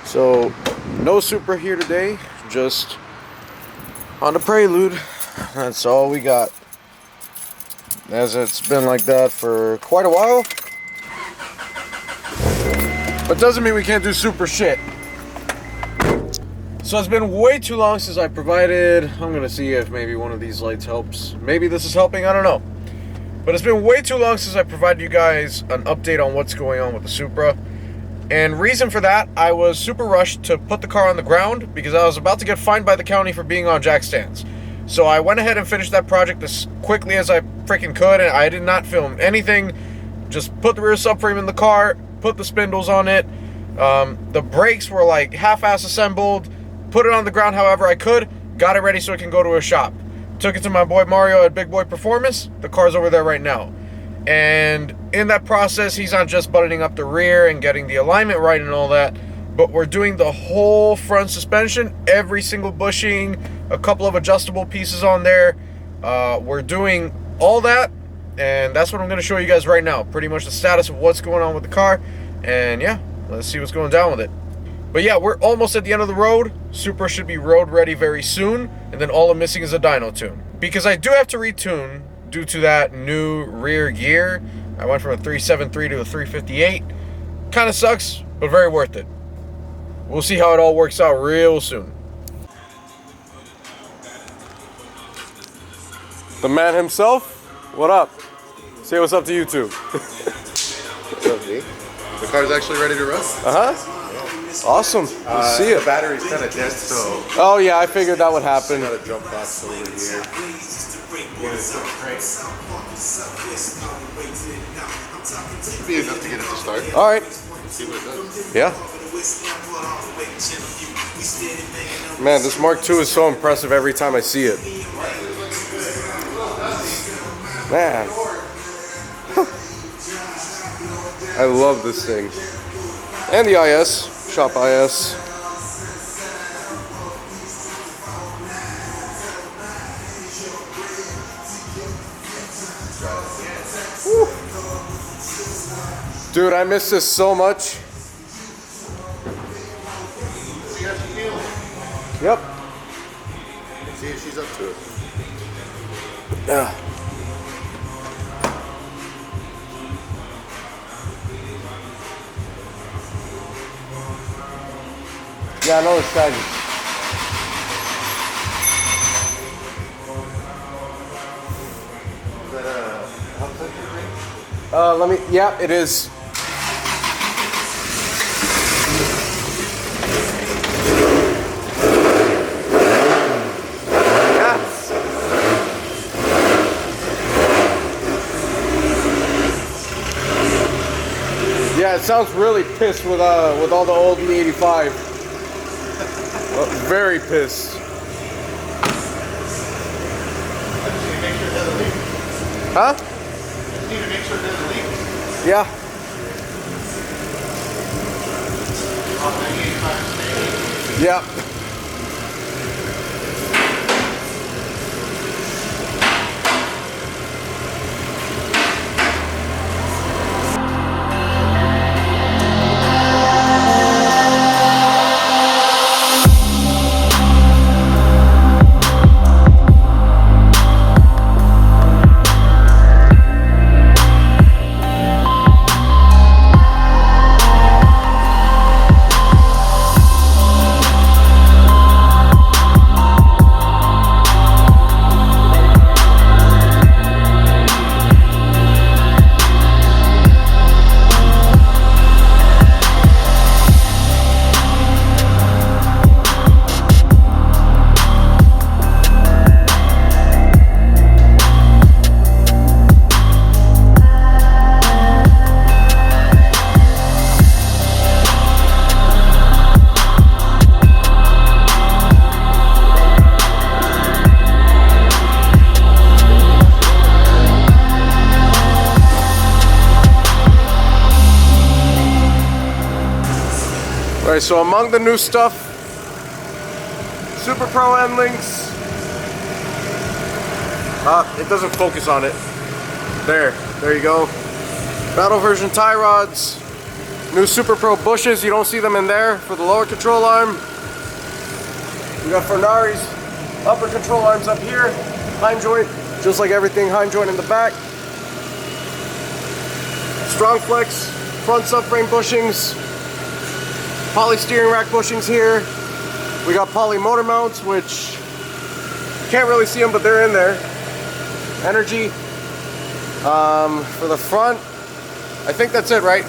So, no Supra here today, just on the Prelude. That's all we got. As it's been like that for quite a while. But doesn't mean we can't do Supra shit. So it's been way too long since I provided, I'm gonna see if maybe one of these lights helps. Maybe this is helping, I don't know. But it's been way too long since I provided you guys an update on what's going on with the Supra. And reason for that, I was super rushed to put the car on the ground because I was about to get fined by the county for being on jack stands. So I went ahead and finished that project as quickly as I freaking could, and I did not film anything. Just put the rear subframe in the car, put the spindles on it. The brakes were like half-ass assembled, put it on the ground however I could, got it ready so it can go to a shop. Took it to my boy Mario at Big Boy Performance. The car's over there right now. And in that process, he's not just buttoning up the rear and getting the alignment right and all that, but we're doing the whole front suspension, every single bushing, a couple of adjustable pieces on there. We're doing all that, and that's what I'm going to show you guys right now. Pretty much the status of what's going on with the car, and yeah, let's see what's going down with it. But yeah, we're almost at the end of the road. Supra should be road ready very soon, and then all I'm missing is a dyno tune. Because I do have to retune due to that new rear gear. I went from a 373 to a 358. Kind of sucks, but very worth it. We'll see how it all works out real soon. The man himself, what up? Say what's up to YouTube. What's up, D? The car's actually ready to run. Uh-huh. Awesome. Let's see it. The battery's kind of dead, so... Oh yeah, I figured that would happen. Got a jump box over here. Should be enough to get it to start. All right. See what it does. Yeah. Man, this Mark II is so impressive every time I see it. Man. I love this thing. And the IS, shop IS. Woo. Dude, I miss this so much. See how she feels? Yep. See if she's up to it. Yeah. Yeah, I know it's shaggy. Is that a hub sensor thing? Let me, yeah, it is. Yes. Yeah, it sounds really pissed with all the old E85. Very pissed. I just need to make sure it doesn't leak. Huh? Just need to make sure it doesn't leak. Yeah. Yeah. Alright, so among the new stuff, SuperPro end links. It doesn't focus on it. There you go. Battle version tie rods. New SuperPro bushes, you don't see them in there for the lower control arm. We got Fornari's upper control arms up here, heim joint, just like everything, heim joint in the back. Strongflex front subframe bushings, poly steering rack bushings here. We got poly motor mounts, which you can't really see them, but they're in there. Energy. For the front, I think that's it, right?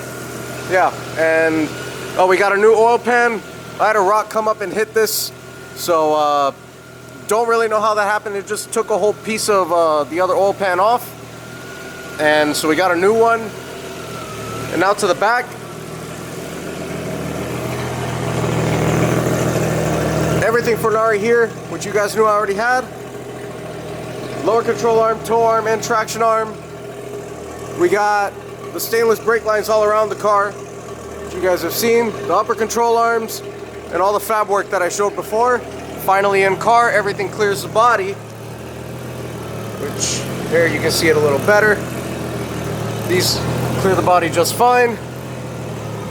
Yeah, and oh, we got a new oil pan. I had a rock come up and hit this, so don't really know how that happened. It just took a whole piece of the other oil pan off, and so we got a new one. And now to the back. Everything Fornari here, which you guys knew I already had. Lower control arm, tow arm, and traction arm. We got the stainless brake lines all around the car, which you guys have seen. The upper control arms, and all the fab work that I showed before. Finally in car, everything clears the body. Which, there you can see it a little better. These clear the body just fine.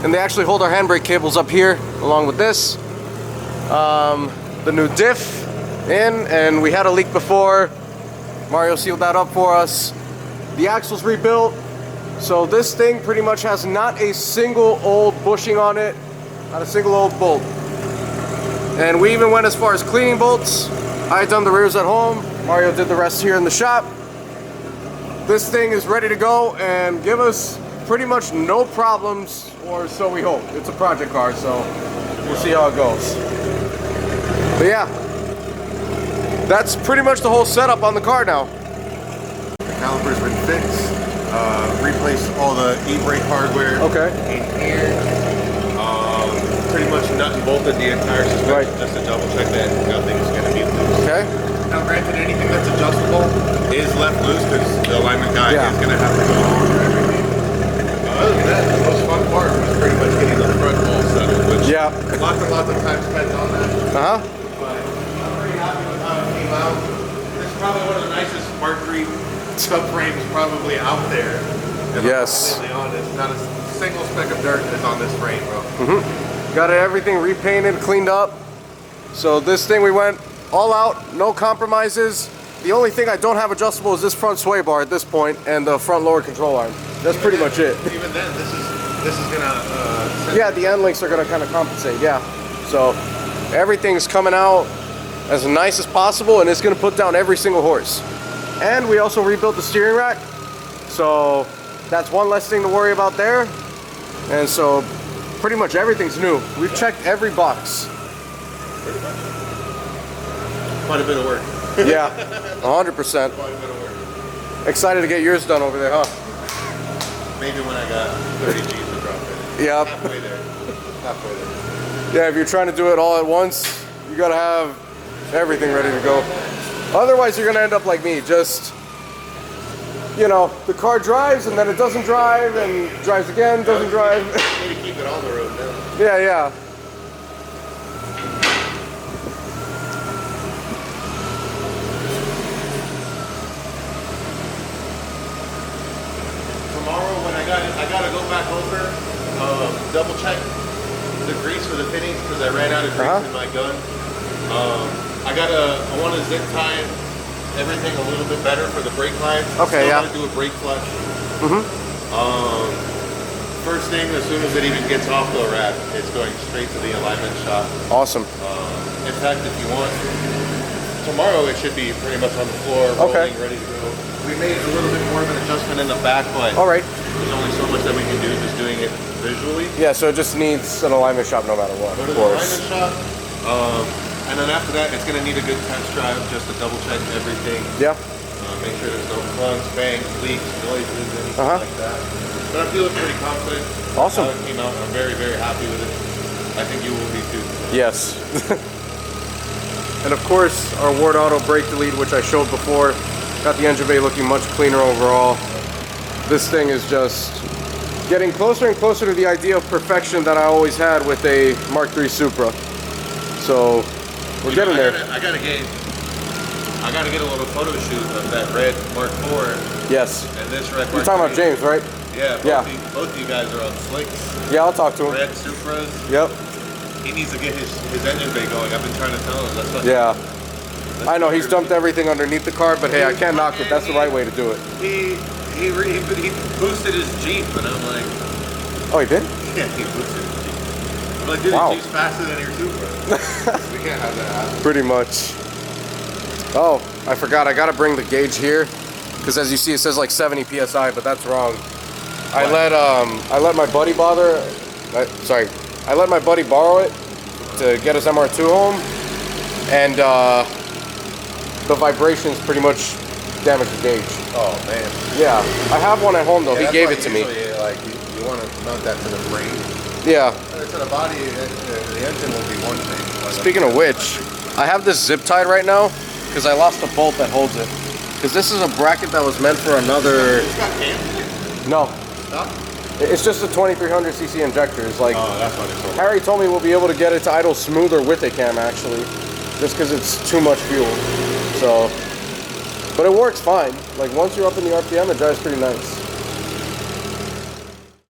And they actually hold our handbrake cables up here, along with this. The new diff in, and we had a leak before. Mario sealed that up for us. The axle's rebuilt. So this thing pretty much has not a single old bushing on it, not a single old bolt. And we even went as far as cleaning bolts. I had done the rears at home. Mario did the rest here in the shop. This thing is ready to go and give us pretty much no problems, or so we hope. It's a project car, so we'll see how it goes. But yeah, that's pretty much the whole setup on the car now. The caliper's been fixed. Replaced all the e-brake hardware in here. Pretty much nut and bolted the entire suspension just to double check that nothing's going to be loose. Okay. Now granted, anything that's adjustable is left loose because the alignment guy is going to have to go over everything. Other than that, the most fun part was pretty much getting the front wall settled, which lots and lots of time spent on that. But I'm pretty happy with how it came out. This is probably one of the nicest Mark III subframes probably out there. If I'm completely honest, not a single speck of dirt is on this frame, bro. Got everything repainted, cleaned up. So this thing we went all out, no compromises. The only thing I don't have adjustable is this front sway bar at this point and the front lower control arm. That's pretty much it. Even then, this is gonna. Yeah, the end links are gonna kind of compensate. Yeah. So everything's coming out as nice as possible, and it's gonna put down every single horse. And we also rebuilt the steering rack, so that's one less thing to worry about there. And so pretty much everything's new. We've checked every box. Quite a bit of work. Yeah, 100%. Quite a bit of work. Excited to get yours done over there, huh? Maybe when I got 30 G's to drop in. Yep. Halfway there. Halfway there. Yeah, if you're trying to do it all at once, you gotta have everything ready to go. Otherwise, you're gonna end up like me, just, you know, the car drives and then it doesn't drive and drives again, doesn't drive. You need to keep it on the road now. Yeah, yeah. Tomorrow when I gotta go back over, double check the grease for the fittings because I ran out of grease in my gun. I want to zip tie everything a little bit better for the brake lines. Okay, I want to do a brake clutch. First thing, as soon as it even gets off the wrap, it's going straight to the alignment shop. Awesome. In fact, if you want, tomorrow it should be pretty much on the floor, rolling, ready to go. We made a little bit more of an adjustment in the back, but there's only so much that we can do just doing it visually. Yeah, so it just needs an alignment shop no matter what. Go to the alignment shop, and then after that, it's going to need a good test drive just to double check everything. Yeah. Make sure there's no clunks, bangs, leaks, noises, anything like that. But I'm feeling pretty confident. Awesome. How it came out. I'm very, very happy with it. I think you will be too. Yes. And of course, our Ward Auto brake delete, which I showed before, got the engine bay looking much cleaner overall. This thing is just getting closer and closer to the idea of perfection that I always had with a Mark III Supra. So we're getting there. I gotta get a little photo shoot of that red Mark IV. Yes. And this red Mark You're talking about III. James, right? Yeah, both of you guys are on slicks. Yeah, I'll talk to him. Red Supras. Yep. He needs to get his engine bay going. I've been trying to tell him. Yeah. I know he's dumped everything underneath the car, but hey, I can't knock it. That's the right way to do it. He boosted his Jeep, and I'm like, oh, he did? Yeah, he boosted his Jeep. I'm like, dude, wow. the Jeep's faster than your Supra. We can't have that happen. Pretty much. Oh, I forgot. I gotta bring the gauge here, because as you see, it says like 70 psi, but that's wrong. I let my buddy I let my buddy borrow it to get his MR2 home, and the vibrations pretty much damaged the gauge. Oh man. Yeah, I have one at home though. Yeah, he gave it to me. Like you want to mount that to the frame. Yeah. To the body, the engine will be one thing. Speaking of which, I have this zip tied right now because I lost the bolt that holds it. Because this is a bracket that was meant for another. It's got cams? No. No? It's just a 2300cc injector. It's like, oh, that's what it's for. Harry told me we'll be able to get it to idle smoother with a cam actually, just because it's too much fuel. So, but it works fine. Like once you're up in the RPM, it drives pretty nice.